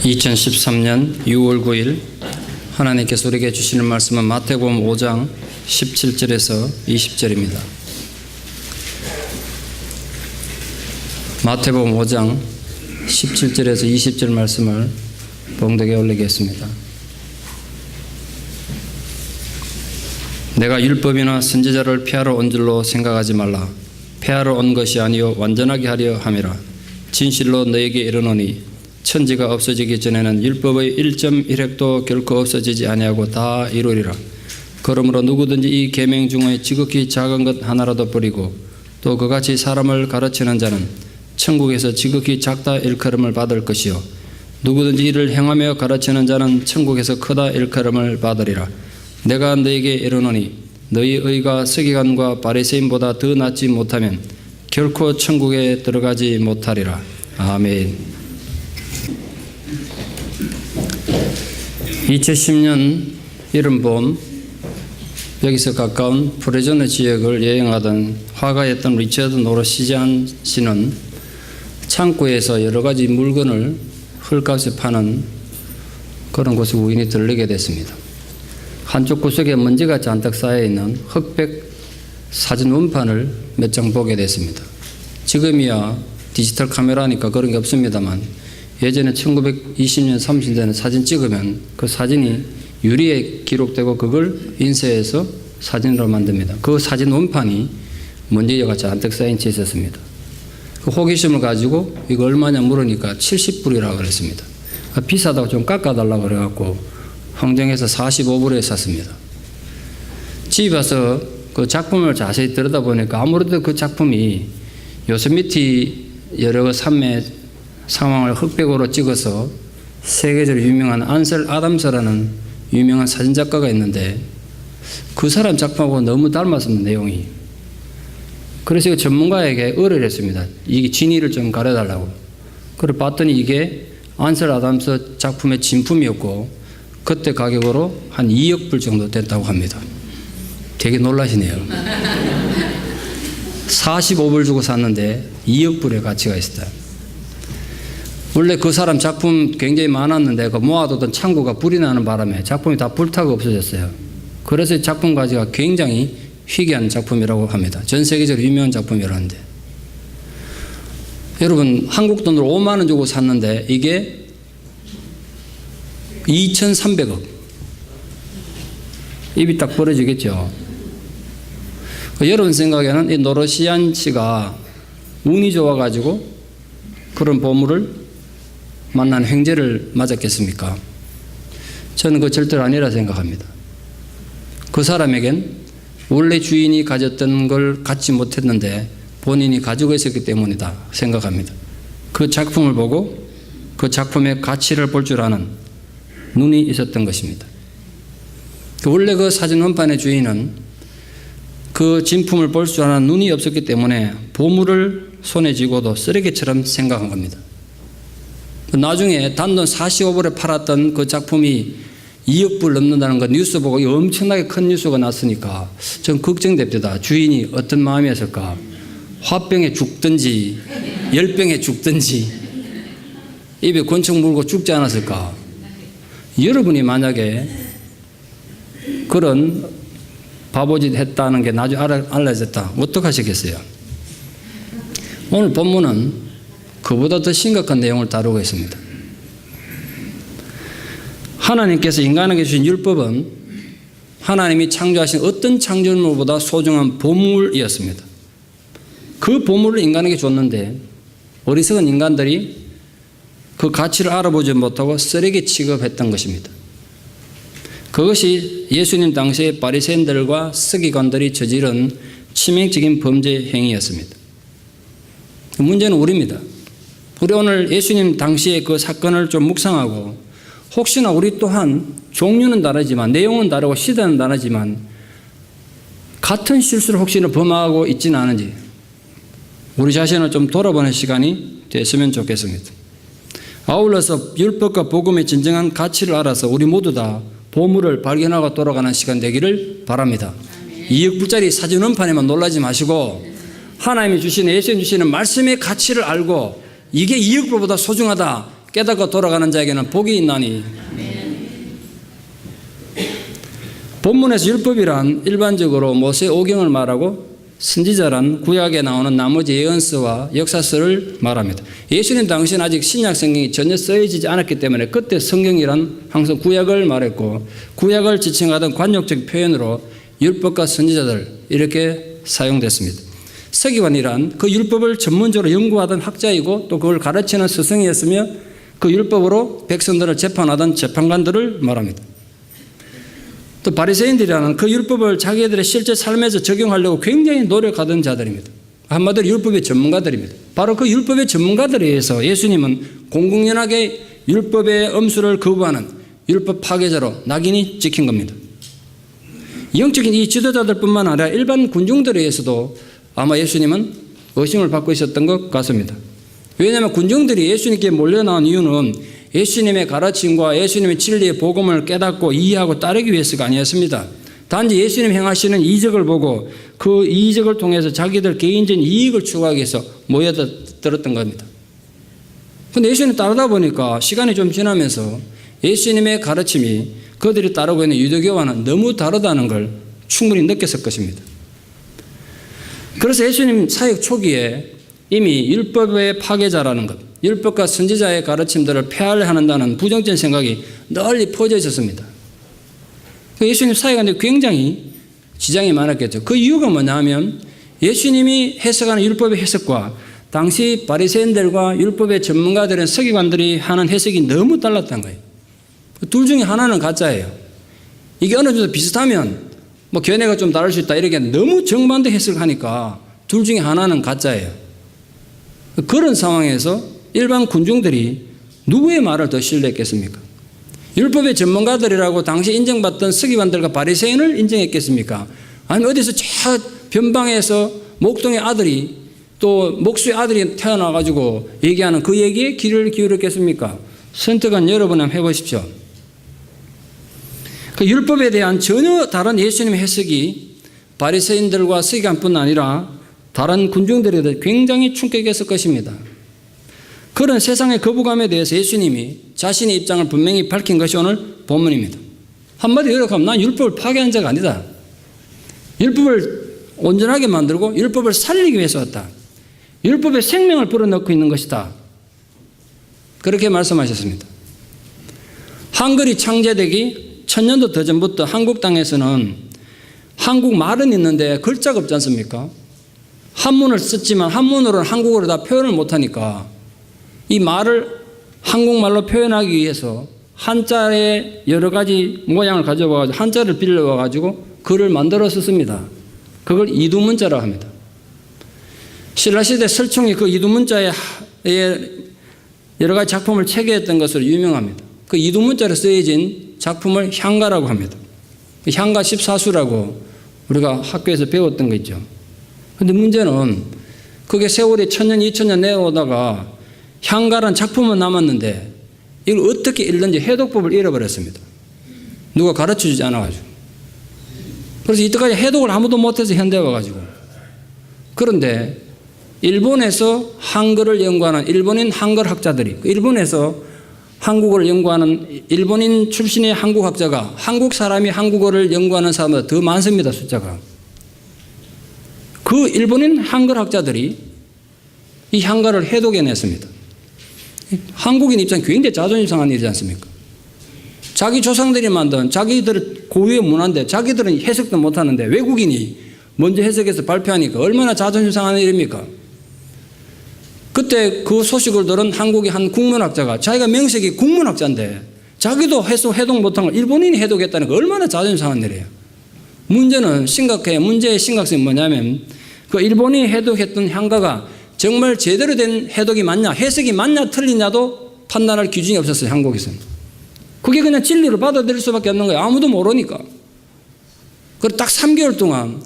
2013년 6월 9일 하나님께서 우리에게 주시는 말씀은 마태복음 5장 17절에서 20절입니다. 마태복음 5장 17절에서 20절 말씀을 봉독에 올리겠습니다. 내가 율법이나 선지자를 폐하러 온 줄로 생각하지 말라. 폐하러 온 것이 아니요 완전하게 하려 함이라. 진실로 너에게 이르노니 천지가 없어지기 전에는 율법의 1.1획도 결코 없어지지 아니하고 다 이루리라. 그러므로 누구든지 이 계명 중에 지극히 작은 것 하나라도 버리고 또 그같이 사람을 가르치는 자는 천국에서 지극히 작다 일컬음을 받을 것이요 누구든지 이를 행하며 가르치는 자는 천국에서 크다 일컬음을 받으리라. 내가 너에게 이르노니 너희 의가 서기관과 바리새인보다 더 낫지 못하면 결코 천국에 들어가지 못하리라. 아멘. 2010년 여름봄 여기서 가까운 프레조네 지역을 여행하던 화가였던 리처드 노르시잔 씨는 창고에서 여러 가지 물건을 헐값에 파는 그런 곳에 우연히 들르게 됐습니다. 한쪽 구석에 먼지가 잔뜩 쌓여있는 흑백 사진 원판을 몇 장 보게 됐습니다. 지금이야 디지털 카메라니까 그런 게 없습니다만 예전에 1920년 30년대는 사진 찍으면 그 사진이 유리에 기록되고 그걸 인쇄해서 사진으로 만듭니다. 그 사진 원판이 먼지가 잔뜩 쌓인 채 있었습니다. 그 호기심을 가지고 이거 얼마냐 물으니까 70불이라고 그랬습니다. 비싸다고 좀 깎아달라고 그래갖고 흥정해서 45불에 샀습니다. 집에 와서 그 작품을 자세히 들여다보니까 아무래도 그 작품이 요세미티 여러 산맥 상황을 흑백으로 찍어서 세계적으로 유명한 안셀 아담스라는 유명한 사진작가가 있는데 그 사람 작품하고 너무 닮았습니다. 내용이. 그래서 전문가에게 의뢰를 했습니다. 이게 진위를 좀 가려달라고. 그걸 봤더니 이게 안셀 아담스 작품의 진품이었고 그때 가격으로 한 2억 불 정도 됐다고 합니다. 되게 놀라시네요. 45불 주고 샀는데 2억 불의 가치가 있었다. 원래 그 사람 작품 굉장히 많았는데 그 모아두던 창고가 불이 나는 바람에 작품이 다 불타고 없어졌어요. 그래서 작품 가치가 굉장히 희귀한 작품이라고 합니다. 전 세계적으로 유명한 작품이라는데 여러분 한국 돈으로 5만 원 주고 샀는데 이게 2,300억. 입이 딱 벌어지겠죠. 여러분 생각에는 이 노르시안 씨가 운이 좋아가지고 그런 보물을 만난 횡재를 맞았겠습니까? 저는 그거 절대로 아니라 생각합니다. 그 사람에겐 원래 주인이 가졌던 걸 갖지 못했는데 본인이 가지고 있었기 때문이다 생각합니다. 그 작품을 보고 그 작품의 가치를 볼 줄 아는 눈이 있었던 것입니다. 원래 그 사진 원판의 주인은 그 진품을 볼 줄 아는 눈이 없었기 때문에 보물을 손에 쥐고도 쓰레기처럼 생각한 겁니다. 나중에 단돈 45불에 팔았던 그 작품이 2억 불 넘는다는 거 뉴스 보고 엄청나게 큰 뉴스가 났으니까 전 걱정됩니다. 주인이 어떤 마음이었을까? 화병에 죽든지 열병에 죽든지 입에 권총 물고 죽지 않았을까? 여러분이 만약에 그런 바보짓 했다는 게 나중에 알려졌다. 어떡하시겠어요? 오늘 본문은 그보다 더 심각한 내용을 다루고 있습니다. 하나님께서 인간에게 주신 율법은 하나님이 창조하신 어떤 창조물보다 소중한 보물이었습니다. 그 보물을 인간에게 줬는데 어리석은 인간들이 그 가치를 알아보지 못하고 쓰레기 취급했던 것입니다. 그것이 예수님 당시의 바리새인들과 서기관들이 저지른 치명적인 범죄 행위였습니다. 문제는 우리입니다. 우리 오늘 예수님 당시의 그 사건을 좀 묵상하고 혹시나 우리 또한 종류는 다르지만 내용은 다르고 시대는 다르지만 같은 실수를 혹시나 범하고 있지는 않은지 우리 자신을 좀 돌아보는 시간이 됐으면 좋겠습니다. 아울러서 율법과 복음의 진정한 가치를 알아서 우리 모두 다 보물을 발견하고 돌아가는 시간 되기를 바랍니다. 2억 불짜리 사진 원판에만 놀라지 마시고 하나님이 주시는 예수님 주시는 말씀의 가치를 알고 이게 2억 불보다 소중하다. 깨닫고 돌아가는 자에게는 복이 있나니. 본문에서 율법이란 일반적으로 모세 오경을 말하고 선지자란 구약에 나오는 나머지 예언서와 역사서를 말합니다. 예수님 당시는 아직 신약 성경이 전혀 쓰여지지 않았기 때문에 그때 성경이란 항상 구약을 말했고 구약을 지칭하던 관용적 표현으로 율법과 선지자들 이렇게 사용됐습니다. 서기관이란 그 율법을 전문적으로 연구하던 학자이고 또 그걸 가르치는 스승이었으며 그 율법으로 백성들을 재판하던 재판관들을 말합니다. 또 바리새인들이라는 그 율법을 자기들의 실제 삶에서 적용하려고 굉장히 노력하던 자들입니다. 한마디로 율법의 전문가들입니다. 바로 그 율법의 전문가들에 의해서 예수님은 공공연하게 율법의 엄수를 거부하는 율법 파괴자로 낙인이 찍힌 겁니다. 영적인 이 지도자들뿐만 아니라 일반 군중들에 의해서도 아마 예수님은 의심을 받고 있었던 것 같습니다. 왜냐하면 군중들이 예수님께 몰려나온 이유는 예수님의 가르침과 예수님의 진리의 복음을 깨닫고 이해하고 따르기 위해서가 아니었습니다. 단지 예수님 행하시는 이적을 보고 그 이적을 통해서 자기들 개인적인 이익을 추구하기 위해서 모여들었던 겁니다. 그런데 예수님 따르다 보니까 시간이 좀 지나면서 예수님의 가르침이 그들이 따르고 있는 유대교와는 너무 다르다는 걸 충분히 느꼈을 것입니다. 그래서 예수님 사역 초기에 이미 율법의 파괴자라는 것, 율법과 선지자의 가르침들을 폐하려 한다는 부정적인 생각이 널리 퍼져 있었습니다. 예수님 사역하는데 굉장히 지장이 많았겠죠. 그 이유가 뭐냐 하면 예수님이 해석하는 율법의 해석과 당시 바리새인들과 율법의 전문가들은 서기관들이 하는 해석이 너무 달랐던 거예요. 둘 중에 하나는 가짜예요. 이게 어느 정도 비슷하면 뭐 견해가 좀 다를 수 있다 이렇게 너무 정반대 해석을 하니까 둘 중에 하나는 가짜예요. 그런 상황에서 일반 군중들이 누구의 말을 더 신뢰했겠습니까? 율법의 전문가들이라고 당시 인정받던 서기관들과 바리새인을 인정했겠습니까? 아니면 어디서 저 변방에서 목동의 아들이 또 목수의 아들이 태어나가지고 얘기하는 그 얘기에 귀를 기울였겠습니까? 선택은 여러분 한번 해보십시오. 그 율법에 대한 전혀 다른 예수님의 해석이 바리새인들과 서기관뿐 아니라 다른 군중들에게 굉장히 충격했을 것입니다. 그런 세상의 거부감에 대해서 예수님이 자신의 입장을 분명히 밝힌 것이 오늘 본문입니다. 한마디로 요약하면 난 율법을 파괴한 자가 아니다. 율법을 온전하게 만들고 율법을 살리기 위해서 왔다. 율법에 생명을 불어넣고 있는 것이다. 그렇게 말씀하셨습니다. 한글이 창제되기 1000년도 더 전부터 한국 땅에서는 한국 말은 있는데 글자가 없지 않습니까? 한문을 썼지만 한문으로는 한국어로 다 표현을 못하니까 이 말을 한국말로 표현하기 위해서 한자의 여러 가지 모양을 가져와가지고 한자를 빌려와가지고 글을 만들어 썼습니다. 그걸 이두문자라고 합니다. 신라시대 설총이 그 이두문자에 여러 가지 작품을 체계했던 것으로 유명합니다. 그 이두문자로 쓰여진 작품을 향가라고 합니다. 향가 14수라고 우리가 학교에서 배웠던 거 있죠. 그런데 문제는 그게 세월이 1000년, 2000년 내려오다가 향가란 작품은 남았는데 이걸 어떻게 읽는지 해독법을 잃어버렸습니다. 누가 가르쳐주지 않아가지고. 그래서 이때까지 해독을 아무도 못해서 현대에 와가지고. 그런데 일본에서 한글을 연구하는 일본인 한글 학자들이 일본에서 한국어를 연구하는 일본인 출신의 한국학자가 한국 사람이 한국어를 연구하는 사람보다 더 많습니다. 숫자가. 그 일본인 한글 학자들이 이 향가를 해독해냈습니다. 한국인 입장 굉장히 자존심 상한 일이지 않습니까? 자기 조상들이 만든 자기들 고유의 문화인데 자기들은 해석도 못하는데 외국인이 먼저 해석해서 발표하니까 얼마나 자존심 상한 일입니까? 그때 그 소식을 들은 한국의 한 국문학자가 자기가 명색이 국문학자인데 자기도 해독 못한 걸 일본인이 해독했다는 거 얼마나 자존심 상한 일이에요. 문제는 심각해요. 문제의 심각성이 뭐냐면 그 일본인이 해독했던 향가가 정말 제대로 된 해독이 맞냐, 해석이 맞냐, 틀리냐도 판단할 기준이 없었어요, 한국에서는. 그게 그냥 진리로 받아들일 수밖에 없는 거예요. 아무도 모르니까. 그걸 딱 3개월 동안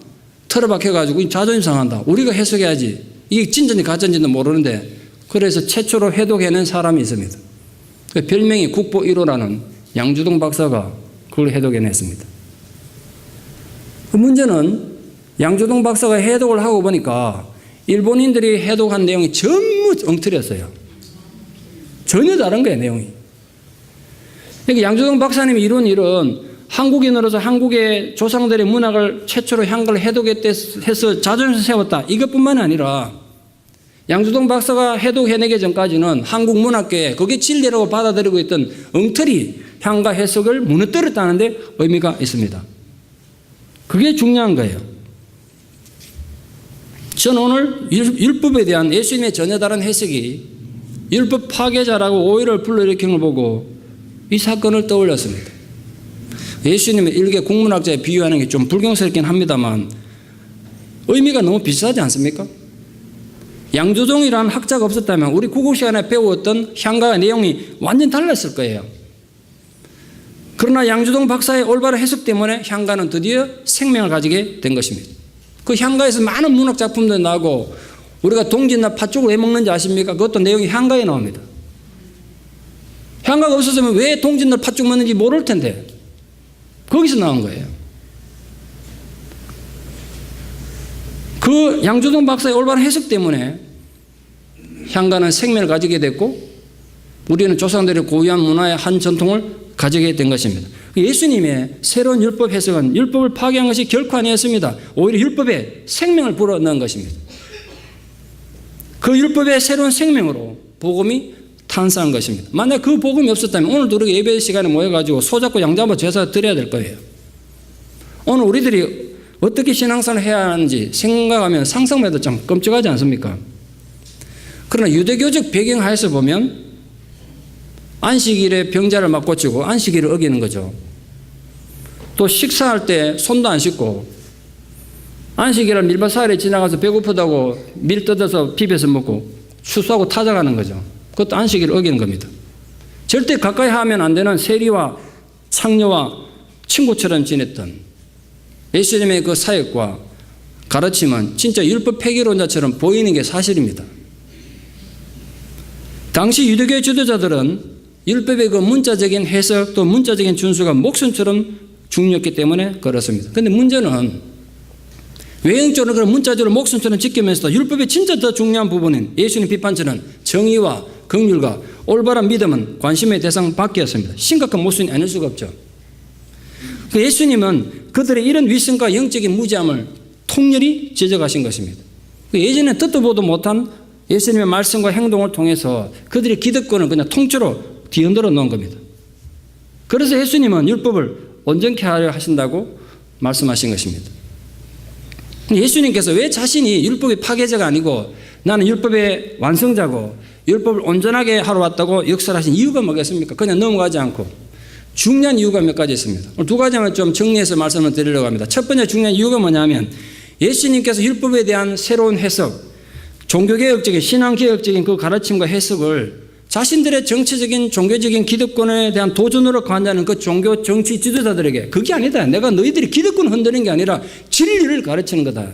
틀어박혀가지고 자존심 상한다. 우리가 해석해야지. 이게 진짜인지 가짜인지도 모르는데 그래서 최초로 해독해낸 사람이 있습니다. 그 별명이 국보 1호라는 양주동 박사가 그걸 해독해냈습니다. 그 문제는 양주동 박사가 해독을 하고 보니까 일본인들이 해독한 내용이 전부 엉터리였어요. 전혀 다른 거예요, 내용이. 그러니까 양조동 박사님이 이룬 일은 한국인으로서 한국의 조상들의 문학을 최초로 향가를 해독해서 자존심 세웠다. 이것뿐만 아니라 양조동 박사가 해독해내기 전까지는 한국 문학계에 그게 진리라고 받아들이고 있던 엉터리 향가 해석을 무너뜨렸다는 데 의미가 있습니다. 그게 중요한 거예요. 저는 오늘 율법에 대한 예수님의 전혀 다른 해석이 율법 파괴자라고 오해를 불러일으킨 걸 보고 이 사건을 떠올렸습니다. 예수님의 일개 국문학자에 비유하는 게 좀 불경스럽긴 합니다만 의미가 너무 비슷하지 않습니까? 양조종이라는 학자가 없었다면 우리 국어 시간에 배웠던 향가의 내용이 완전 달랐을 거예요. 그러나 양조종 박사의 올바른 해석 때문에 향가는 드디어 생명을 가지게 된 것입니다. 그 향가에서 많은 문학 작품도 나오고 우리가 동짓나 팥죽을 왜 먹는지 아십니까? 그것도 내용이 향가에 나옵니다. 향가가 없었으면 왜 동짓나 팥죽 먹는지 모를 텐데 거기서 나온 거예요. 그 양조동 박사의 올바른 해석 때문에 향가는 생명을 가지게 됐고 우리는 조상들의 고유한 문화의 한 전통을 가지게 된 것입니다. 예수님의 새로운 율법 해석은 율법을 파괴한 것이 결코 아니었습니다. 오히려 율법에 생명을 불어넣은 것입니다. 그 율법의 새로운 생명으로 복음이 탄생한 것입니다. 만약 그 복음이 없었다면 오늘도 우리가 예배 시간에 모여가지고 소잡고 양잡아 제사 드려야 될 거예요. 오늘 우리들이 어떻게 신앙생활을 해야 하는지 생각하면 상상만 해도 좀 끔찍하지 않습니까? 그러나 유대교적 배경하에서 보면 안식일에 병자를 막 고치고 안식일을 어기는 거죠. 또 식사할 때 손도 안 씻고 안식일을 밀밭 사이에 지나가서 배고프다고 밀 뜯어서 비벼서 먹고 수수하고 타작하는 거죠. 그것도 안식일을 어기는 겁니다. 절대 가까이 하면 안 되는 세리와 창녀와 친구처럼 지냈던 예수님의 그 사역과 가르침은 진짜 율법 폐기론자처럼 보이는 게 사실입니다. 당시 유대교의 지도자들은 율법의 그 문자적인 해석 또 문자적인 준수가 목숨처럼 중요했기 때문에 그렇습니다. 그런데 문제는 외형적으로 그런 문자적으로 목숨처럼 지키면서도 율법의 진짜 더 중요한 부분인 예수님 비판처는 정의와 긍휼과 올바른 믿음은 관심의 대상 밖이었습니다. 심각한 모순이 아닐 수가 없죠. 예수님은 그들의 이런 위선과 영적인 무지함을 통렬히 지적하신 것입니다. 예전에 듣도 보도 못한 예수님의 말씀과 행동을 통해서 그들의 기득권을 그냥 통째로 뒤흔들어 놓은 겁니다. 그래서 예수님은 율법을 온전케 하려 하신다고 말씀하신 것입니다. 예수님께서 왜 자신이 율법의 파괴자가 아니고 나는 율법의 완성자고 율법을 온전하게 하러 왔다고 역설하신 이유가 뭐겠습니까? 그냥 넘어가지 않고 중요한 이유가 몇 가지 있습니다. 두 가지만 좀 정리해서 말씀을 드리려고 합니다. 첫 번째 중요한 이유가 뭐냐면 예수님께서 율법에 대한 새로운 해석, 종교개혁적인 신앙개혁적인 그 가르침과 해석을 자신들의 정치적인 종교적인 기득권에 대한 도전으로 간다는 그 종교 정치 지도자들에게 그게 아니다. 내가 너희들이 기득권을 흔드는 게 아니라 진리를 가르치는 거다.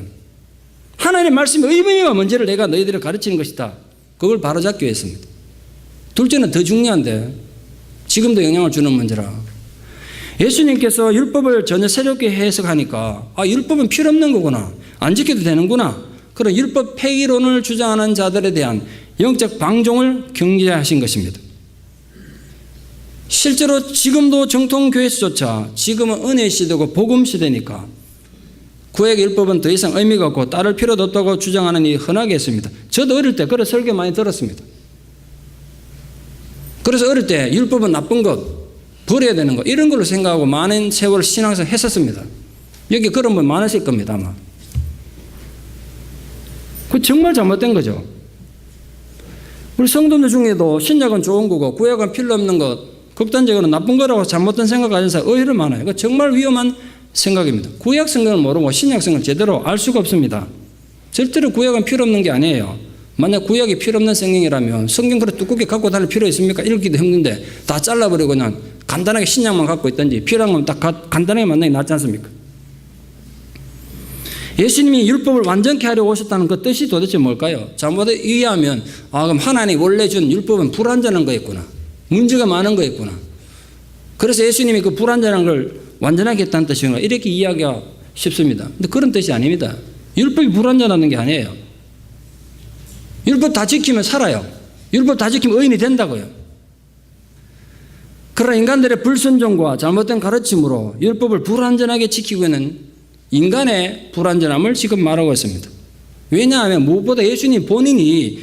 하나님의 말씀의 의미와 문제를 내가 너희들을 가르치는 것이다. 그걸 바로잡기 위해서입니다. 둘째는 더 중요한데 지금도 영향을 주는 문제라. 예수님께서 율법을 전혀 새롭게 해석하니까 율법은 필요 없는 거구나. 안 지켜도 되는구나. 그런 율법 폐기론을 주장하는 자들에 대한 영적 방종을 경계하신 것입니다. 실제로 지금도 정통교회에서조차 지금은 은혜 시대고 복음 시대니까 구약 율법은 더 이상 의미가 없고 따를 필요도 없다고 주장하는 일이 흔하게 있습니다. 저도 어릴 때 그런 설교 많이 들었습니다. 그래서 어릴 때 율법은 나쁜 것, 버려야 되는 것 이런 걸로 생각하고 많은 세월을 신앙생활 했었습니다. 여기 그런 분 많으실 겁니다 아마. 그 정말 잘못된 거죠. 우리 성도들 중에도 신약은 좋은 거고 구약은 필요 없는 것, 극단적으로 나쁜 거라고 잘못된 생각 가진 사람 의외로 많아요. 그 정말 위험한 생각입니다. 구약 성경을 모르고 신약 성경을 제대로 알 수가 없습니다. 절대로 구약은 필요 없는 게 아니에요. 만약 구약이 필요 없는 성경이라면 성경 그렇게 두껍게 갖고 다닐 필요 있습니까? 읽기도 힘든데 다 잘라버리고 그냥 간단하게 신약만 갖고 있든지 필요한 건 딱 간단하게 만나는 게 낫지 않습니까? 예수님이 율법을 완전케 하려고 오셨다는 그 뜻이 도대체 뭘까요? 잘못 이해하면 그럼 하나님이 원래 준 율법은 불완전한 거였구나. 문제가 많은 거였구나. 그래서 예수님이 그 불완전한 걸 완전하게 했다는 뜻이구나. 이렇게 이해하기가 쉽습니다. 근데 그런 뜻이 아닙니다. 율법이 불완전하는 게 아니에요. 율법 다 지키면 살아요. 율법 다 지키면 의인이 된다고요. 그러나 인간들의 불순종과 잘못된 가르침으로 율법을 불완전하게 지키고 있는 인간의 불완전함을 지금 말하고 있습니다. 왜냐하면 무엇보다 예수님 본인이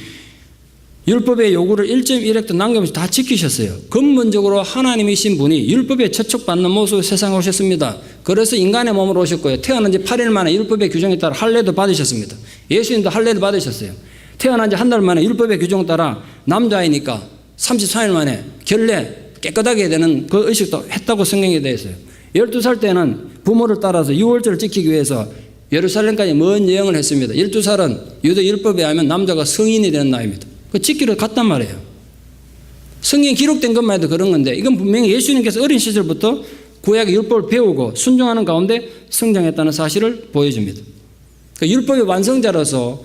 율법의 요구를 1.1획도 남김없이 다 지키셨어요. 근본적으로 하나님이신 분이 율법에 채촉받는 모습으로 세상에 오셨습니다. 그래서 인간의 몸으로 오셨고요. 태어난 지 8일 만에 율법의 규정에 따라 할례도 받으셨습니다. 예수님도 할례를 받으셨어요. 태어난 지 한 달 만에 율법의 규정에 따라 남자이니까 33일 만에 결례 깨끗하게 되는 그 의식도 했다고 성경에 되어 있어요. 12살 때는 부모를 따라서 유월절을 지키기 위해서 예루살렘까지 먼 여행을 했습니다. 12살은 유대 율법에 하면 남자가 성인이 되는 나이입니다. 그 지키러 갔단 말이에요. 성경에 기록된 것만 해도 그런 건데 이건 분명히 예수님께서 어린 시절부터 구약의 율법을 배우고 순종하는 가운데 성장했다는 사실을 보여줍니다. 그 율법의 완성자로서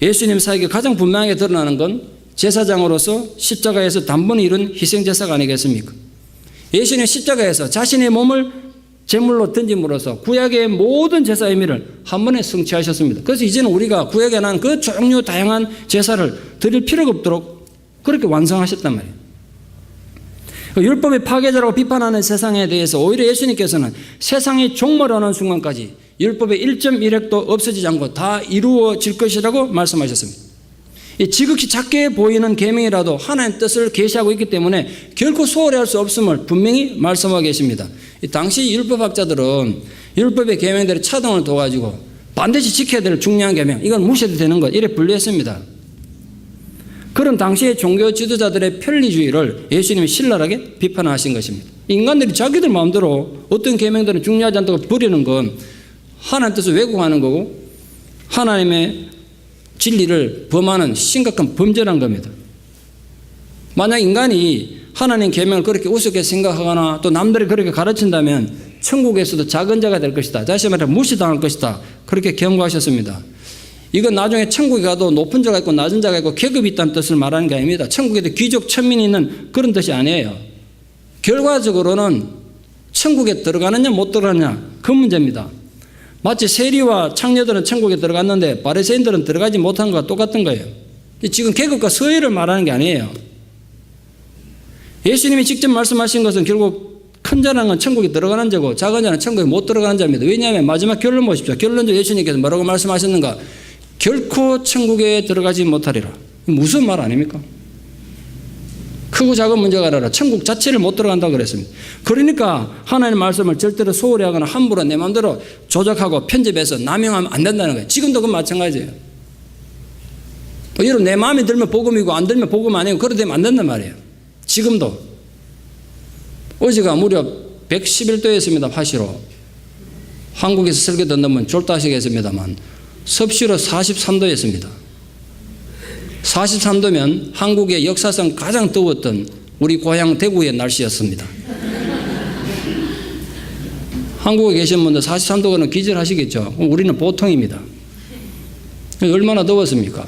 예수님 사역이 가장 분명하게 드러나는 건 제사장으로서 십자가에서 단번에 이룬 희생제사가 아니겠습니까? 예수님 십자가에서 자신의 몸을 제물로 던짐으로써 구약의 모든 제사 의미를 한 번에 성취하셨습니다. 그래서 이제는 우리가 구약에 난 그 종류 다양한 제사를 드릴 필요가 없도록 그렇게 완성하셨단 말이에요. 율법의 파괴자라고 비판하는 세상에 대해서 오히려 예수님께서는 세상이 종말하는 순간까지 율법의 1.1획도 없어지지 않고 다 이루어질 것이라고 말씀하셨습니다. 이 지극히 작게 보이는 계명이라도 하나님의 뜻을 계시하고 있기 때문에 결코 소홀히 할 수 없음을 분명히 말씀하고 계십니다. 당시 율법학자들은 율법의 계명들의 차등을 둬가지고 반드시 지켜야 될 중요한 계명, 이건 무시해도 되는 것, 이래 분류했습니다. 그런 당시의 종교 지도자들의 편리주의를 예수님이 신랄하게 비판하신 것입니다. 인간들이 자기들 마음대로 어떤 계명들은 중요하지 않다고 버리는 건 하나님 뜻을 왜곡하는 거고 하나님의 진리를 범하는 심각한 범죄란 겁니다. 만약 인간이 하나님 계명을 그렇게 우습게 생각하거나 또 남들이 그렇게 가르친다면 천국에서도 작은 자가 될 것이다. 다시 말해 무시당할 것이다. 그렇게 경고하셨습니다. 이건 나중에 천국에 가도 높은 자가 있고 낮은 자가 있고 계급이 있다는 뜻을 말하는 게 아닙니다. 천국에도 귀족 천민이 있는 그런 뜻이 아니에요. 결과적으로는 천국에 들어가느냐 못 들어가느냐 그 문제입니다. 마치 세리와 창녀들은 천국에 들어갔는데 바리새인들은 들어가지 못한 것과 똑같은 거예요. 지금 계급과 서열을 말하는 게 아니에요. 예수님이 직접 말씀하신 것은 결국 큰 자라는 건 천국에 들어가는 자고 작은 자는 천국에 못 들어가는 자입니다. 왜냐하면 마지막 결론 보십시오. 결론적으로 예수님께서 뭐라고 말씀하셨는가? 결코 천국에 들어가지 못하리라. 무슨 말 아닙니까? 크고 작은 문제가 아니라 천국 자체를 못 들어간다고 그랬습니다. 그러니까 하나님의 말씀을 절대로 소홀히 하거나 함부로 내 마음대로 조작하고 편집해서 남용하면 안 된다는 거예요. 지금도 그건 마찬가지예요. 여러분 내 마음에 들면 복음이고 안 들면 복음 아니고 그래 되면 안 된단 말이에요. 지금도. 어제가 무려 111도였습니다. 화시로. 한국에서 설교 듣는 분 쫄따시겠습니다만 섭씨로 43도였습니다. 43도면 한국의 역사상 가장 더웠던 우리 고향 대구의 날씨였습니다. 한국에 계신 분들 43도는 기절하시겠죠. 우리는 보통입니다. 얼마나 더웠습니까?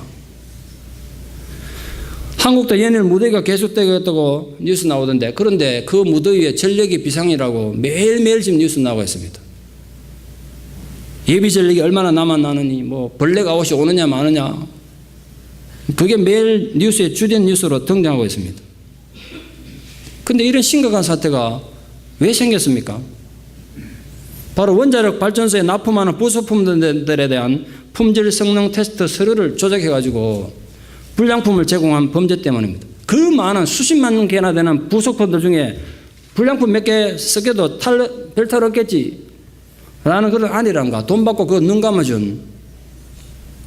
한국도 연일 무더위가 계속되고 있다고 뉴스 나오던데 그런데 그 무더위에 전력이 비상이라고 매일매일 지금 뉴스 나오고 있습니다. 예비 전력이 얼마나 남았나느니 뭐 벌레가 옷이 오느냐 마느냐 그게 매일 뉴스에 주된 뉴스로 등장하고 있습니다. 그런데 이런 심각한 사태가 왜 생겼습니까? 바로 원자력 발전소에 납품하는 부속품들에 대한 품질 성능 테스트 서류를 조작해가지고 불량품을 제공한 범죄 때문입니다. 그 많은 수십만 개나 되는 부속품들 중에 불량품 몇 개 섞여도 별탈 없겠지 라는 그런 아니란가 돈 받고 그거 눈 감아준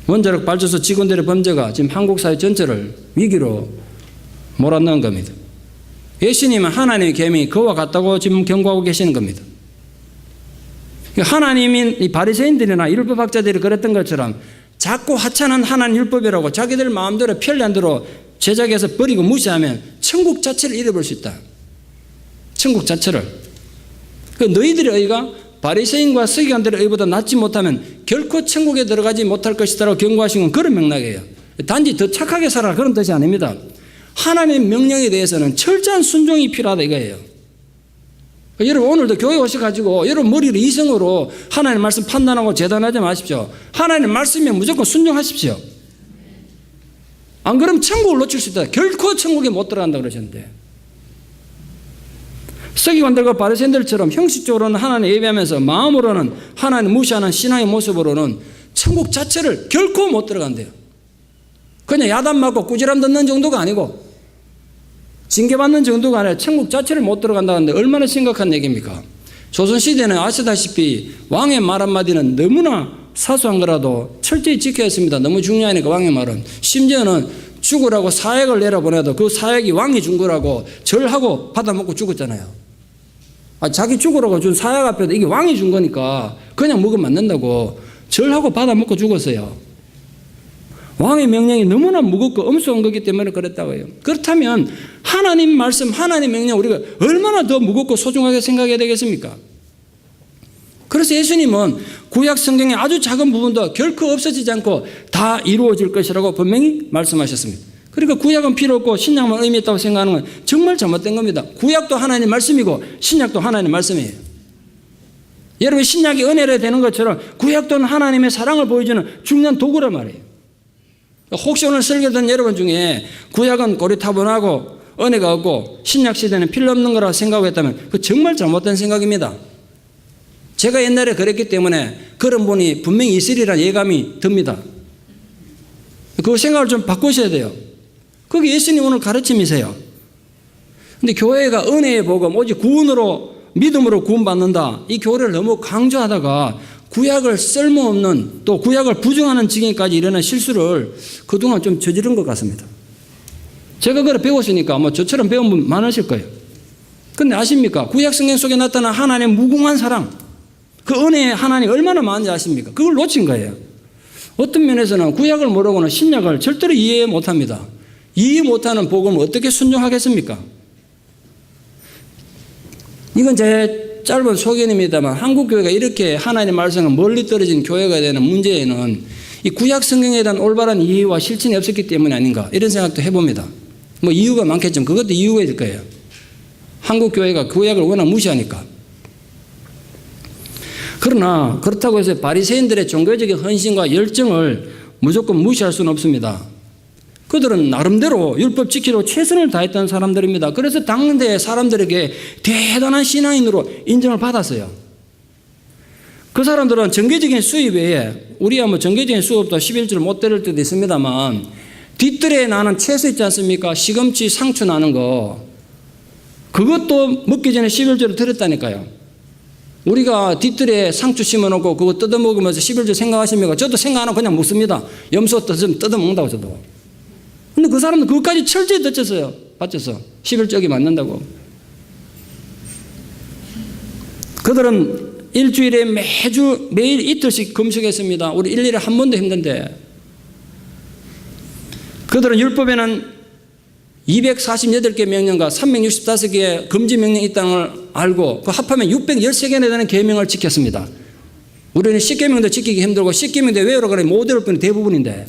원자력 발전소 직원들의 범죄가 지금 한국 사회 전체를 위기로 몰아넣은 겁니다. 예수님은 하나님의 계명이 그와 같다고 지금 경고하고 계시는 겁니다. 하나님인 이 바리새인들이나 율법학자들이 그랬던 것처럼 자꾸 하찮은 하나님 율법이라고 자기들 마음대로 편리한 대로 제작해서 버리고 무시하면 천국 자체를 잃어버릴 수 있다. 천국 자체를. 그 너희들의 의가 바리새인과 서기관들의 의보다 낫지 못하면 결코 천국에 들어가지 못할 것이다라고 경고하신 건 그런 맥락이에요. 단지 더 착하게 살아라 그런 뜻이 아닙니다. 하나님의 명령에 대해서는 철저한 순종이 필요하다 이거예요. 여러분 오늘도 교회 오셔가지고 여러분 머리를 이성으로 하나님 말씀 판단하고 재단하지 마십시오. 하나님 말씀에 무조건 순종하십시오. 안 그러면 천국을 놓칠 수 있다. 결코 천국에 못 들어간다 그러셨는데 서기관들과 바리새인들처럼 형식적으로는 하나님 예배하면서 마음으로는 하나님 무시하는 신앙의 모습으로는 천국 자체를 결코 못 들어간대요. 그냥 야단 맞고 꾸지람 듣는 정도가 아니고 징계받는 정도가 아니라 천국 자체를 못 들어간다는데 얼마나 심각한 얘기입니까? 조선시대는 아시다시피 왕의 말 한마디는 너무나 사소한 거라도 철저히 지켜야 했습니다. 너무 중요하니까 왕의 말은. 심지어는 죽으라고 사액을 내려보내도 그 사액이 왕이 준 거라고 절하고 받아먹고 죽었잖아요. 자기 죽으라고 준 사약 앞에도 이게 왕이 준 거니까 그냥 먹으면 안 된다고 절하고 받아먹고 죽었어요. 왕의 명령이 너무나 무겁고 엄소한 거기 때문에 그랬다고 해요. 그렇다면 하나님 말씀, 하나님 명령 우리가 얼마나 더 무겁고 소중하게 생각해야 되겠습니까? 그래서 예수님은 구약 성경의 아주 작은 부분도 결코 없어지지 않고 다 이루어질 것이라고 분명히 말씀하셨습니다. 그러니까 구약은 필요 없고 신약만 의미 있다고 생각하는 건 정말 잘못된 겁니다. 구약도 하나님 말씀이고 신약도 하나님 말씀이에요. 여러분 신약이 은혜로 되는 것처럼 구약도 하나님의 사랑을 보여주는 중요한 도구란 말이에요. 혹시 오늘 설교 듣는 여러분 중에 구약은 고리타분하고 은혜가 없고 신약 시대는 필요 없는 거라고 생각했다면 그 정말 잘못된 생각입니다. 제가 옛날에 그랬기 때문에 그런 분이 분명히 있으리라는 예감이 듭니다. 그 생각을 좀 바꾸셔야 돼요. 그게 예수님 오늘 가르침이세요. 근데 교회가 은혜의 복음 오직 구원으로 믿음으로 구원받는다 이 교리를 너무 강조하다가 구약을 쓸모없는 또 구약을 부정하는 지경까지 이르는 실수를 그동안 좀 저지른 것 같습니다. 제가 그걸 배웠으니까 아마 저처럼 배운 분 많으실 거예요. 근데 아십니까? 구약 성경 속에 나타난 하나님의 무궁한 사랑 그 은혜의 하나님이 얼마나 많은지 아십니까? 그걸 놓친 거예요. 어떤 면에서는 구약을 모르고는 신약을 절대로 이해 못합니다. 이해 못하는 복음을 어떻게 순종하겠습니까? 이건 제 짧은 소견입니다만 한국교회가 이렇게 하나님의 말씀과 멀리 떨어진 교회가 되는 문제에는 이 구약 성경에 대한 올바른 이해와 실천이 없었기 때문이 아닌가 이런 생각도 해봅니다. 뭐 이유가 많겠지만 그것도 이유가 있을 거예요. 한국교회가 구약을 워낙 무시하니까. 그러나 그렇다고 해서 바리새인들의 종교적인 헌신과 열정을 무조건 무시할 수는 없습니다. 그들은 나름대로 율법 지키려 최선을 다했던 사람들입니다. 그래서 당대 사람들에게 대단한 신앙인으로 인정을 받았어요. 그 사람들은 정기적인 수입 외에 우리야 뭐 정기적인 수입도 11주를 못 때릴 때도 있습니다만 뒷뜰에 나는 채소 있지 않습니까? 시금치, 상추 나는 거 그것도 먹기 전에 11주를 드렸다니까요. 우리가 뒷뜰에 상추 심어놓고 그거 뜯어먹으면서 11주 생각하십니까? 저도 생각 안 하고 그냥 먹습니다. 염소 뜯어먹는다고 저도. 근데 그 사람은 그것까지 철저히 듣쳤어요. 바쳐서 11쪽이 맞는다고. 그들은 일주일에 매일 이틀씩 금식했습니다. 우리 일일에 한 번도 힘든데. 그들은 율법에는 248개 명령과 365개의 금지 명령이 있다는 걸 알고 그 합하면 613개나 되는 계명을 지켰습니다. 우리는 10계명도 지키기 힘들고 10계명도 외우러 가는 못 외울 분이 대부분인데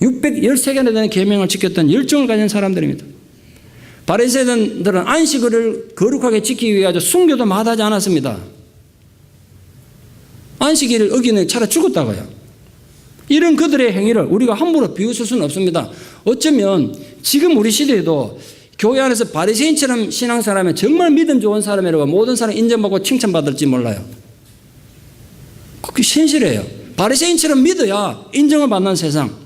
613개나 되는 계명을 지켰던 열정을 가진 사람들입니다. 바리새인들은 안식일을 거룩하게 지키기 위해 순교도 마다하지 않았습니다. 안식일을 어기는 차라리 죽었다고요. 이런 그들의 행위를 우리가 함부로 비웃을 수는 없습니다. 어쩌면 지금 우리 시대에도 교회 안에서 바리새인처럼 신앙사람이 정말 믿음 좋은 사람이라고 모든 사람 인정받고 칭찬받을지 몰라요. 그게 현실이에요. 바리새인처럼 믿어야 인정을 받는 세상.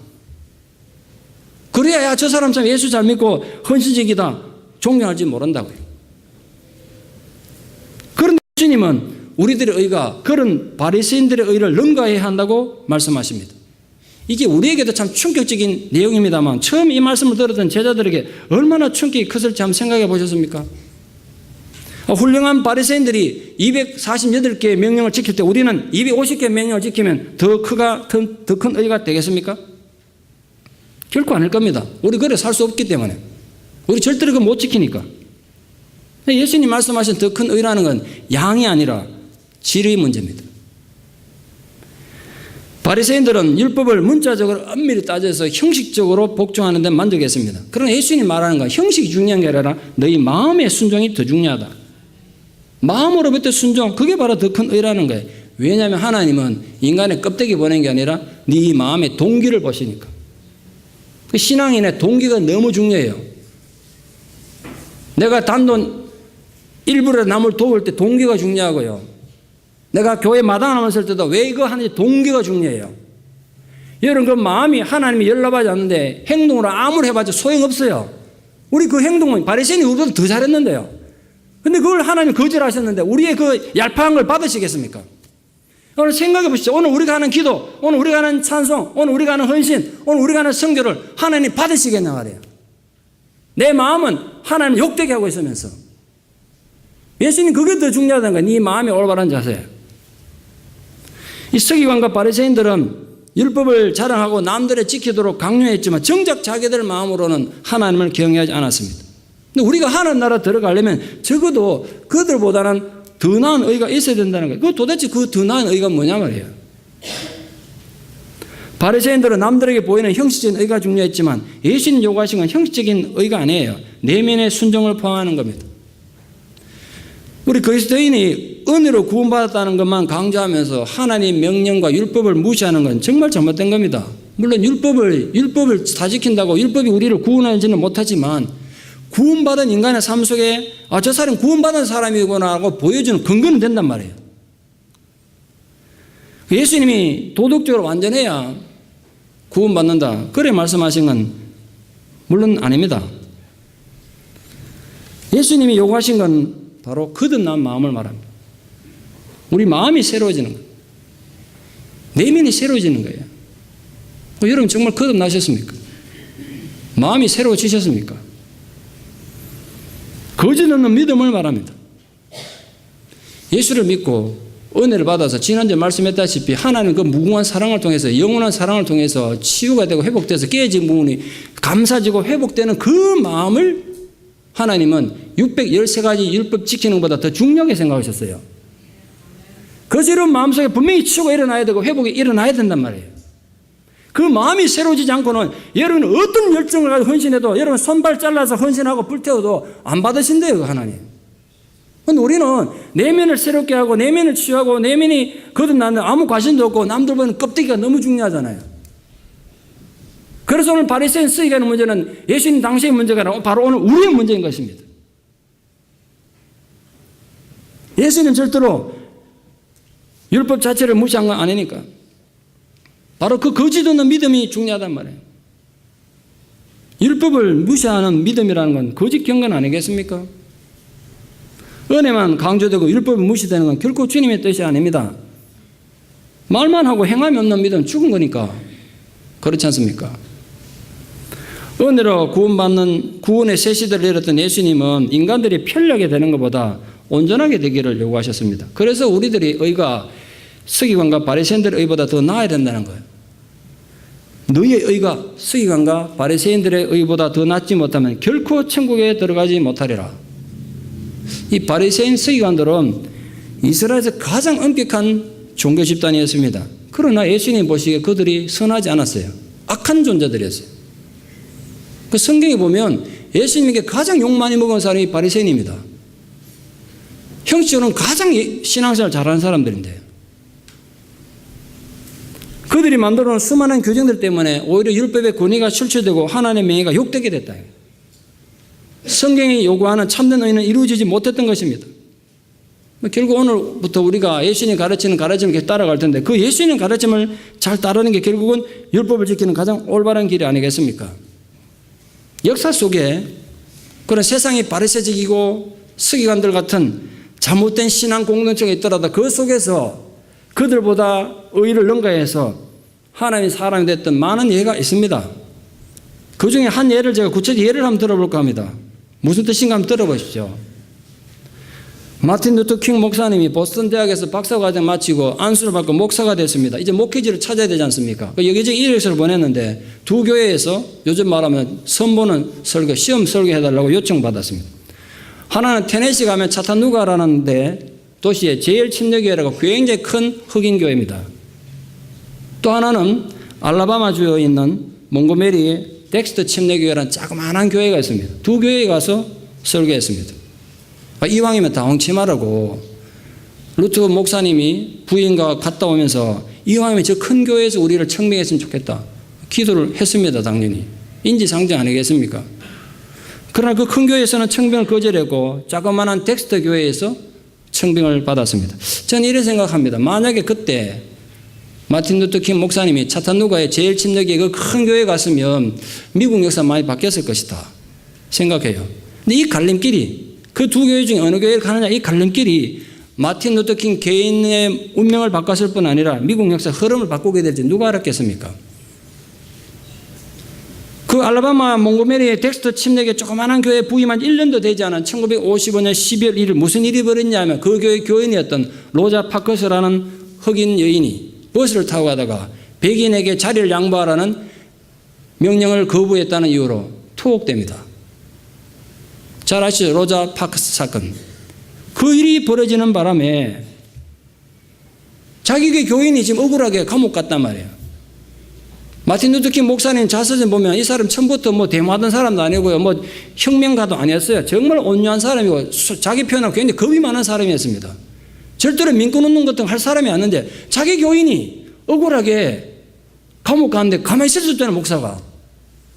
그래야 야, 저 사람 참 예수 잘 믿고 헌신적이다 존경할지 모른다고요. 그런데 주님은 우리들의 의가 그런 바리새인들의 의를 능가해야 한다고 말씀하십니다. 이게 우리에게도 참 충격적인 내용입니다만 처음 이 말씀을 들었던 제자들에게 얼마나 충격이 컸을지 한번 생각해 보셨습니까? 훌륭한 바리새인들이 248개의 명령을 지킬 때 우리는 250개의 명령을 지키면 더 큰 의가 되겠습니까? 결코 아닐 겁니다. 우리 그래 살 수 없기 때문에. 우리 절대로 그거 못 지키니까. 예수님 말씀하신 더 큰 의라는 건 양이 아니라 질의 문제입니다. 바리새인들은 율법을 문자적으로 엄밀히 따져서 형식적으로 복종하는 데 만족했습니다. 그러나 예수님이 말하는 건 형식이 중요한 게 아니라 너희 마음의 순종이 더 중요하다. 마음으로부터 순종, 그게 바로 더 큰 의라는 거예요. 왜냐하면 하나님은 인간의 껍데기 보낸 게 아니라 네 마음의 동기를 보시니까. 그 신앙인의 동기가 너무 중요해요. 내가 단돈 일부러 남을 도울 때 동기가 중요하고요. 내가 교회 마당 나왔을 때도 왜 이거 하는지 동기가 중요해요. 여러분, 그 마음이 하나님이 연락하지 않는데 행동으로 아무리 해봤자 소용없어요. 우리 그 행동은 바리새인이 우리보다 더 잘했는데요. 근데 그걸 하나님 거절하셨는데 우리의 그 얄팍한 걸 받으시겠습니까? 오늘 생각해 보시죠. 오늘 우리가 하는 기도, 오늘 우리가 하는 찬송, 오늘 우리가 하는 헌신, 오늘 우리가 하는 선교를 하나님 받으시겠냐 말이에요. 내 마음은 하나님 욕되게 하고 있으면서. 예수님 그게 더 중요하다는 거예요. 네 마음이 올바른 자세. 이 서기관과 바리새인들은 율법을 자랑하고 남들의 지키도록 강요했지만 정작 자기들 마음으로는 하나님을 경외하지 않았습니다. 근데 우리가 하나님 나라 들어가려면 적어도 그들보다는 더 나은 의가 있어야 된다는 거예요. 도대체 그 더 나은 의가 뭐냐 말이에요. 바리새인들은 남들에게 보이는 형식적인 의가 중요했지만 예수님 요구하신 건 형식적인 의가 아니에요. 내면의 순종을 포함하는 겁니다. 우리 그리스도인이 은혜로 구원받았다는 것만 강조하면서 하나님의 명령과 율법을 무시하는 건 정말 잘못된 겁니다. 물론 율법을 다 지킨다고 율법이 우리를 구원하지는 못하지만 구원받은 인간의 삶 속에 저 사람은 구원받은 사람이구나 하고 보여주는 근거는 된단 말이에요. 예수님이 도덕적으로 완전해야 구원받는다. 그래 말씀하신 건 물론 아닙니다. 예수님이 요구하신 건 바로 거듭난 마음을 말합니다. 우리 마음이 새로워지는 거예요. 내면이 새로워지는 거예요. 여러분 정말 거듭나셨습니까? 마음이 새로워지셨습니까? 거짓 없는 믿음을 말합니다. 예수를 믿고 은혜를 받아서 지난주에 말씀했다시피 하나님 그 무궁한 사랑을 통해서 영원한 사랑을 통해서 치유가 되고 회복돼서 깨진 부분이 감사지고 회복되는 그 마음을 하나님은 613가지 율법 지키는 것보다 더 중요하게 생각하셨어요. 거짓은 마음속에 분명히 치유가 일어나야 되고 회복이 일어나야 된단 말이에요. 그 마음이 새로워지지 않고는 여러분 어떤 열정을 가지고 헌신해도 여러분 손발 잘라서 헌신하고 불태워도 안 받으신대요, 하나님. 근데 우리는 내면을 새롭게 하고 내면을 치유하고 내면이 거듭나는 아무 관심도 없고 남들 보는 껍데기가 너무 중요하잖아요. 그래서 오늘 바리새인 서기관의 문제는 예수님 당시의 문제가 아니라 바로 오늘 우리의 문제인 것입니다. 예수님 절대로 율법 자체를 무시한 건 아니니까. 바로 그 거짓 없는 믿음이 중요하단 말이에요. 율법을 무시하는 믿음이라는 건 거짓 경건 아니겠습니까? 은혜만 강조되고 율법이 무시되는 건 결코 주님의 뜻이 아닙니다. 말만 하고 행함이 없는 믿음은 죽은 거니까. 그렇지 않습니까? 은혜로 구원받는 구원의 새 시대를 열었던 예수님은 인간들이 편리하게 되는 것보다 온전하게 되기를 요구하셨습니다. 그래서 우리들의 의가 서기관과 바리새인들의 의보다 더 나아야 된다는 거예요. 너희의 의가 서기관과 바리새인들의 의보다 더 낫지 못하면 결코 천국에 들어가지 못하리라. 이 바리새인 서기관들은 이스라엘에서 가장 엄격한 종교 집단이었습니다. 그러나 예수님 보시기에 그들이 선하지 않았어요. 악한 존재들이었어요. 그 성경에 보면 예수님에게 가장 욕 많이 먹은 사람이 바리새인입니다. 형식적으로는 가장 신앙생활 잘하는 사람들인데요. 그들이 만들어놓은 수많은 규정들 때문에 오히려 율법의 권위가 실추되고 하나님의 명예가 욕되게 됐다. 성경이 요구하는 참된 의는 이루어지지 못했던 것입니다. 결국 오늘부터 우리가 예수님 가르치는 가르침을 따라갈 텐데 그 예수님 가르침을 잘 따르는 게 결국은 율법을 지키는 가장 올바른 길이 아니겠습니까? 역사 속에 그런 세상이 바리새적이고 서기관들 같은 잘못된 신앙 공동체가 있더라도 그 속에서 그들보다 의를 능가해서 하나님의 사람이 됐던 많은 예가 있습니다. 그 중에 한 예를 제가 구체적 예를 한번 들어볼까 합니다. 무슨 뜻인가 한번 들어보십시오. 마틴 루터 킹 목사님이 보스턴 대학에서 박사과정 마치고 안수를 받고 목사가 됐습니다. 이제 목회지를 찾아야 되지 않습니까? 여기저기 이력서를 보냈는데 두 교회에서 요즘 말하면 선보는 설교, 시험 설교해달라고 요청받았습니다. 하나는 테네시 가면 차타누가라는 데 도시의 제일 침례교회라고 굉장히 큰 흑인 교회입니다. 또 하나는 알라바마주에 있는 몽고메리의 덱스터 침례교회라는 자그마한 교회가 있습니다. 두 교회에 가서 설교했습니다. 이왕이면 다 엉치 말라고 루터 목사님이 부인과 갔다 오면서 이왕이면 저 큰 교회에서 우리를 청명했으면 좋겠다. 기도를 했습니다. 당연히. 인지상정 아니겠습니까? 그러나 그 큰 교회에서는 청빙을 거절했고 자그마한 덱스터 교회에서 청빙을 받았습니다. 저는 이렇게 생각합니다. 만약에 그때 마틴 루터 킹 목사님이 차타누가의 제일 침략의 그 큰 교회에 갔으면 미국 역사 많이 바뀌었을 것이다 생각해요. 근데 이 갈림길이 그 두 교회 중에 어느 교회를 가느냐, 이 갈림길이 마틴 루터 킹 개인의 운명을 바꿨을 뿐 아니라 미국 역사 흐름을 바꾸게 될지 누가 알았겠습니까? 그 알라바마 몽고메리의 덱스터 침략에 조그마한 교회에 부임한 1년도 되지 않은 1955년 12월 1일 무슨 일이 벌어졌냐면 그 교회 교인이었던 로자 파커스라는 흑인 여인이 버스를 타고 가다가 백인에게 자리를 양보하라는 명령을 거부했다는 이유로 투옥됩니다. 잘 아시죠? 로자 파커스 사건. 그 일이 벌어지는 바람에 자기 교인이 지금 억울하게 감옥 갔단 말이에요. 마틴 루터 킹 목사님 자서전 보면 이 사람 처음부터 뭐 데모하던 사람도 아니고요, 뭐 혁명가도 아니었어요. 정말 온유한 사람이고 자기 표현하고 굉장히 겁이 많은 사람이었습니다. 절대로 민권운동 같은 거 할 사람이 아닌데 자기 교인이 억울하게 감옥 가는데 가만히 있을 수 없잖아요, 목사가.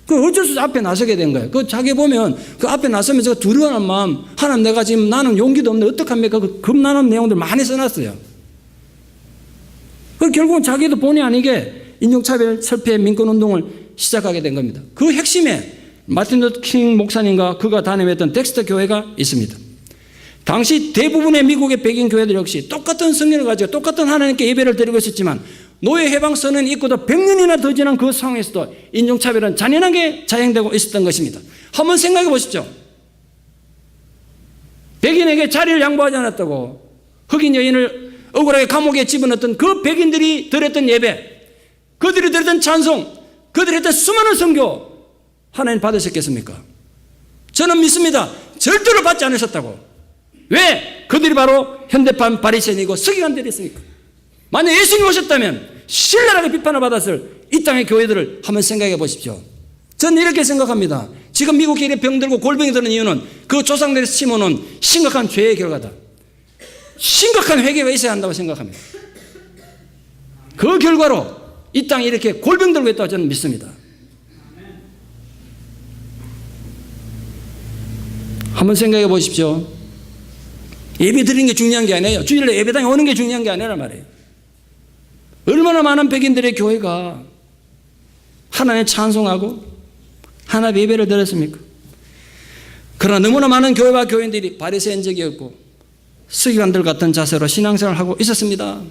그 어쩔 수 없이 앞에 나서게 된 거예요. 그 자기 보면 그 앞에 나서면서 두려워하는 마음, 하나님 내가 지금 나는 용기도 없는데 어떡합니까? 그 겁나는 내용들 많이 써놨어요. 그 결국은 자기도 본의 아니게 인종차별 철폐 민권운동을 시작하게 된 겁니다. 그 핵심에 마틴 루터 킹 목사님과 그가 담임했던 덱스터 교회가 있습니다. 당시 대부분의 미국의 백인 교회들 역시 똑같은 성경을 가지고 똑같은 하나님께 예배를 드리고 있었지만 노예 해방선언이 있고도 100년이나 더 지난 그 상황에서도 인종차별은 잔인하게 자행되고 있었던 것입니다. 한번 생각해 보십시오. 백인에게 자리를 양보하지 않았다고 흑인 여인을 억울하게 감옥에 집어넣었던 그 백인들이 드렸던 예배, 그들이 드렸던 찬송, 그들이 했던 수많은 선교 하나님 받으셨겠습니까? 저는 믿습니다. 절대로 받지 않으셨다고. 왜? 그들이 바로 현대판 바리새인이고 서기관들이었으니까. 만약 예수님이 오셨다면 신랄하게 비판을 받았을 이 땅의 교회들을 한번 생각해 보십시오. 저는 이렇게 생각합니다. 지금 미국 길에 병들고 골병이 드는 이유는 그 조상들에서 심어놓은 심각한 죄의 결과다. 심각한 회개가 있어야 한다고 생각합니다. 그 결과로 이 땅이 이렇게 골병 들고 있다고 저는 믿습니다. 한번 생각해 보십시오. 예배 드리는 게 중요한 게 아니에요. 주일에 예배당에 오는 게 중요한 게 아니란 말이에요. 얼마나 많은 백인들의 교회가 하나님 찬송하고 하나님 예배를 드렸습니까? 그러나 너무나 많은 교회와 교인들이 바리새인적이었고 서기관들 같은 자세로 신앙생활을 하고 있었습니다.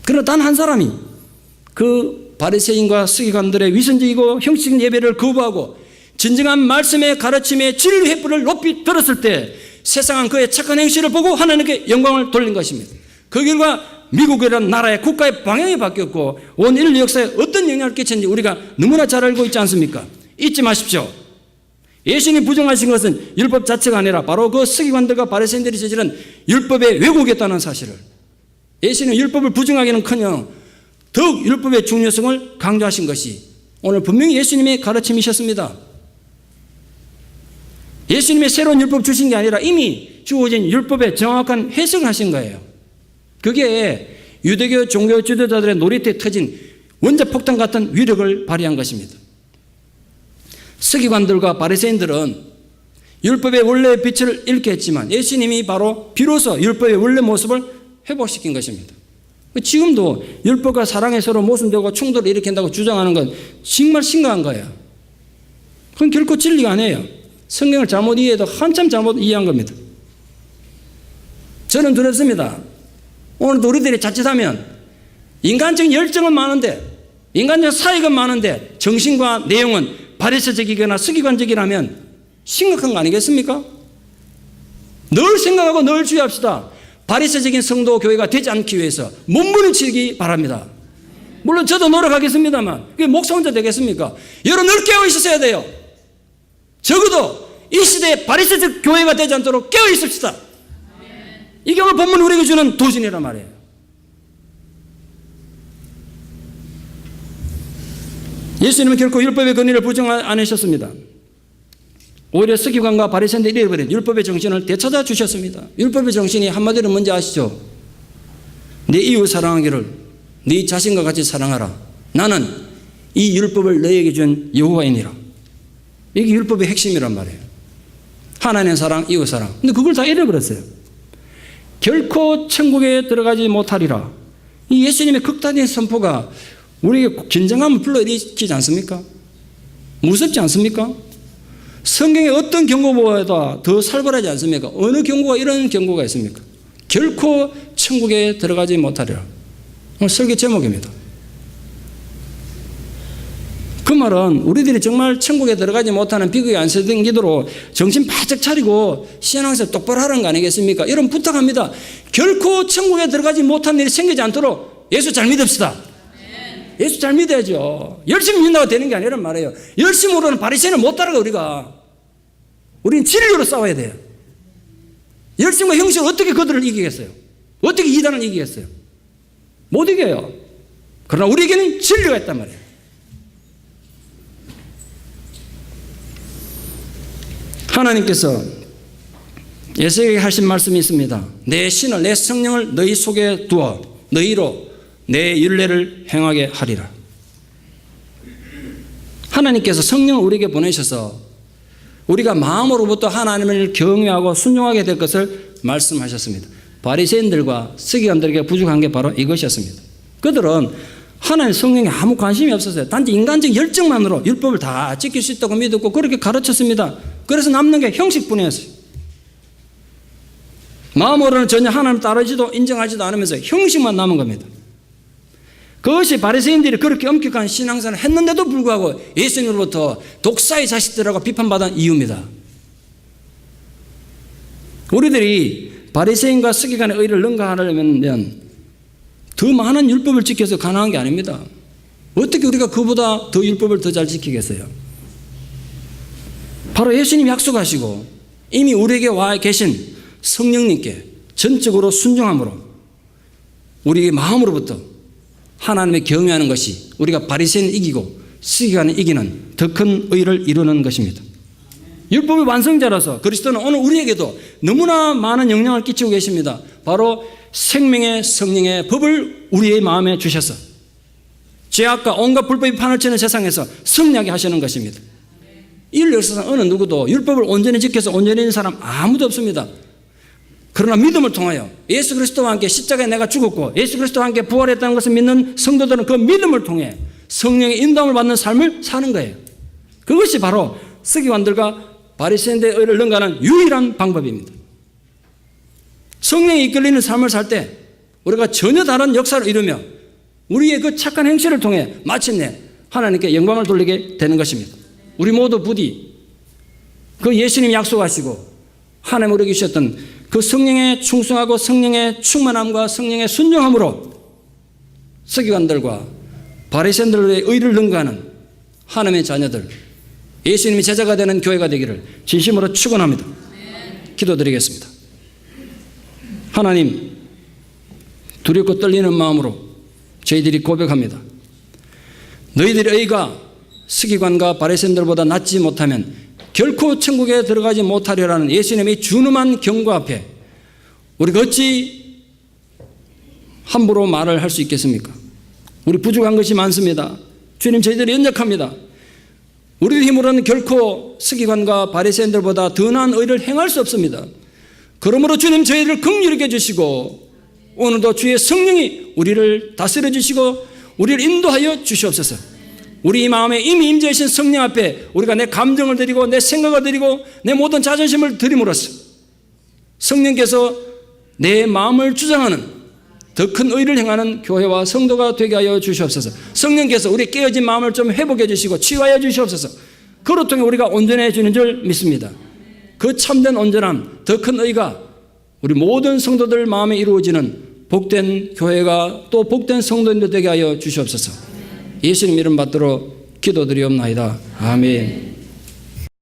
그러나 단 한 사람이 그 바리새인과 서기관들의 위선적이고 형식적인 예배를 거부하고 진정한 말씀의 가르침의 진리 횃불을 높이 들었을 때 세상은 그의 착한 행실을 보고 하나님께 영광을 돌린 것입니다. 그 결과 미국이라는 나라의 국가의 방향이 바뀌었고 온 인류 역사에 어떤 영향을 끼쳤는지 우리가 너무나 잘 알고 있지 않습니까? 잊지 마십시오. 예수님이 부정하신 것은 율법 자체가 아니라 바로 그 서기관들과 바리새인들이 저지른 율법의 왜곡이었다는 사실을, 예수님은 율법을 부정하기는커녕 더욱 율법의 중요성을 강조하신 것이 오늘 분명히 예수님의 가르침이셨습니다. 예수님의 새로운 율법 주신 게 아니라 이미 주어진 율법의 정확한 해석을 하신 거예요. 그게 유대교 종교 지도자들의 놀이터에 터진 원자폭탄 같은 위력을 발휘한 것입니다. 서기관들과 바리새인들은 율법의 원래의 빛을 잃게 했지만 예수님이 바로 비로소 율법의 원래 모습을 회복시킨 것입니다. 지금도 율법과 사랑이 서로 모순되고 충돌을 일으킨다고 주장하는 건 정말 심각한 거예요. 그건 결코 진리가 아니에요. 성경을 잘못 이해해도 한참 잘못 이해한 겁니다. 저는 두렵습니다. 오늘도 우리들이 자칫하면 인간적인 열정은 많은데, 인간적 사익은 많은데 정신과 내용은 바리새적이거나 서기관적이라면 심각한 거 아니겠습니까? 늘 생각하고 늘 주의합시다. 바리새적인 성도 교회가 되지 않기 위해서 몸부림치기 바랍니다. 물론 저도 노력하겠습니다만 그게 목사 혼자 되겠습니까? 여러분 늘 깨어 있으셔야 돼요. 적어도 이 시대에 바리새적 교회가 되지 않도록 깨어 있읍시다. 이게 오늘 본문 우리에게 주는 도전이란 말이에요. 예수님은 결코 율법의 권위를 부정 안 하셨습니다. 오히려 서기관과 바리새인들이 잃어버린 율법의 정신을 되찾아 주셨습니다. 율법의 정신이 한마디로 뭔지 아시죠? 내 이웃 사랑하기를 네 자신과 같이 사랑하라. 나는 이 율법을 너에게 준 여호와이니라. 이게 율법의 핵심이란 말이에요. 하나님의 사랑, 이웃 사랑. 근데 그걸 다 잃어버렸어요. 결코 천국에 들어가지 못하리라. 이 예수님의 극단의 선포가 우리에게 긴장감을 불러일으키지 않습니까? 무섭지 않습니까? 성경의 어떤 경고보다 더 살벌하지 않습니까? 어느 경고가 이런 경고가 있습니까? 결코 천국에 들어가지 못하리라. 오늘 설교 제목입니다. 그 말은 우리들이 정말 천국에 들어가지 못하는 비극에 안 서던 기도로 정신 바짝 차리고 신앙생활 똑바로 하라는 거 아니겠습니까? 여러분 부탁합니다. 결코 천국에 들어가지 못하는 일이 생기지 않도록 예수 잘 믿읍시다. 예수 잘 믿어야죠. 열심히 믿는다고 되는 게 아니란 말이에요. 열심으로는 바리새인을 못 따라가 우리가. 우리는 진리로 싸워야 돼요. 열심과 형식으로 어떻게 그들을 이기겠어요? 어떻게 이단을 이기겠어요? 못 이겨요. 그러나 우리에게는 진리가 있단 말이에요. 하나님께서 에스겔에게 하신 말씀이 있습니다. 내 신을, 내 성령을 너희 속에 두어 너희로 내 율례를 행하게 하리라. 하나님께서 성령을 우리에게 보내셔서 우리가 마음으로부터 하나님을 경외하고 순종하게 될 것을 말씀하셨습니다. 바리새인들과 서기관들에게 부족한 게 바로 이것이었습니다. 그들은 하나님 성령에 아무 관심이 없었어요. 단지 인간적 열정만으로 율법을 다 지킬 수 있다고 믿었고 그렇게 가르쳤습니다. 그래서 남는 게 형식뿐이었어요. 마음으로는 전혀 하나님 따르지도 인정하지도 않으면서 형식만 남은 겁니다. 그것이 바리새인들이 그렇게 엄격한 신앙생활을 했는데도 불구하고 예수님으로부터 독사의 자식들이라고 비판받은 이유입니다. 우리들이 바리새인과 서기관의 의를 능가하려면 더 많은 율법을 지켜서 가능한 게 아닙니다. 어떻게 우리가 그보다 더 율법을 더 잘 지키겠어요? 바로 예수님이 약속하시고 이미 우리에게 와 계신 성령님께 전적으로 순종함으로 우리의 마음으로부터 하나님의 경외하는 것이 우리가 바리새인을 이기고 서기관을 이기는 더 큰 의를 이루는 것입니다. 율법의 완성자라서 그리스도는 오늘 우리에게도 너무나 많은 영향을 끼치고 계십니다. 바로 생명의 성령의 법을 우리의 마음에 주셔서 죄악과 온갖 불법이 판을 치는 세상에서 승리하게 하시는 것입니다. 인류 역사상 어느 누구도 율법을 온전히 지켜서 온전히 있는 사람 아무도 없습니다. 그러나 믿음을 통하여 예수 그리스도와 함께 십자가에 내가 죽었고 예수 그리스도와 함께 부활했다는 것을 믿는 성도들은 그 믿음을 통해 성령의 인도함을 받는 삶을 사는 거예요. 그것이 바로 서기관들과 바리새인들의 의를 능가하는 유일한 방법입니다. 성령이 이끌리는 삶을 살 때 우리가 전혀 다른 역사를 이루며 우리의 그 착한 행실을 통해 마침내 하나님께 영광을 돌리게 되는 것입니다. 우리 모두 부디 그 예수님이 약속하시고 하나님 우리에게 주셨던 그 성령에 충성하고 성령의 충만함과 성령의 순종함으로 서기관들과 바리새인들의 의를 능가하는 하나님의 자녀들, 예수님이 제자가 되는 교회가 되기를 진심으로 축원합니다. 기도드리겠습니다. 하나님, 두렵고 떨리는 마음으로 저희들이 고백합니다. 너희들의 의가 서기관과 바리새인들보다 낫지 못하면 결코 천국에 들어가지 못하리라는 예수님의 준엄한 경고 앞에 우리가 어찌 함부로 말을 할 수 있겠습니까? 우리 부족한 것이 많습니다. 주님, 저희들이 연약합니다. 우리의 힘으로는 결코 서기관과 바리새인들보다 더 나은 의를 행할 수 없습니다. 그러므로 주님, 저희를 긍휼히 여겨주시고 오늘도 주의 성령이 우리를 다스려 주시고 우리를 인도하여 주시옵소서. 우리 마음에 이미 임재하신 성령 앞에 우리가 내 감정을 드리고 내 생각을 드리고 내 모든 자존심을 드림으로써 성령께서 내 마음을 주장하는 더 큰 의를 행하는 교회와 성도가 되게 하여 주시옵소서. 성령께서 우리 깨어진 마음을 좀 회복해 주시고 치유하여 주시옵소서. 그로 통해 우리가 온전해지는 줄 믿습니다. 그 참된 온전함, 더 큰 의가 우리 모든 성도들 마음에 이루어지는 복된 교회가 또 복된 성도인들 되게 하여 주시옵소서. 예수님 이름 받들어 기도드리옵나이다. 아멘.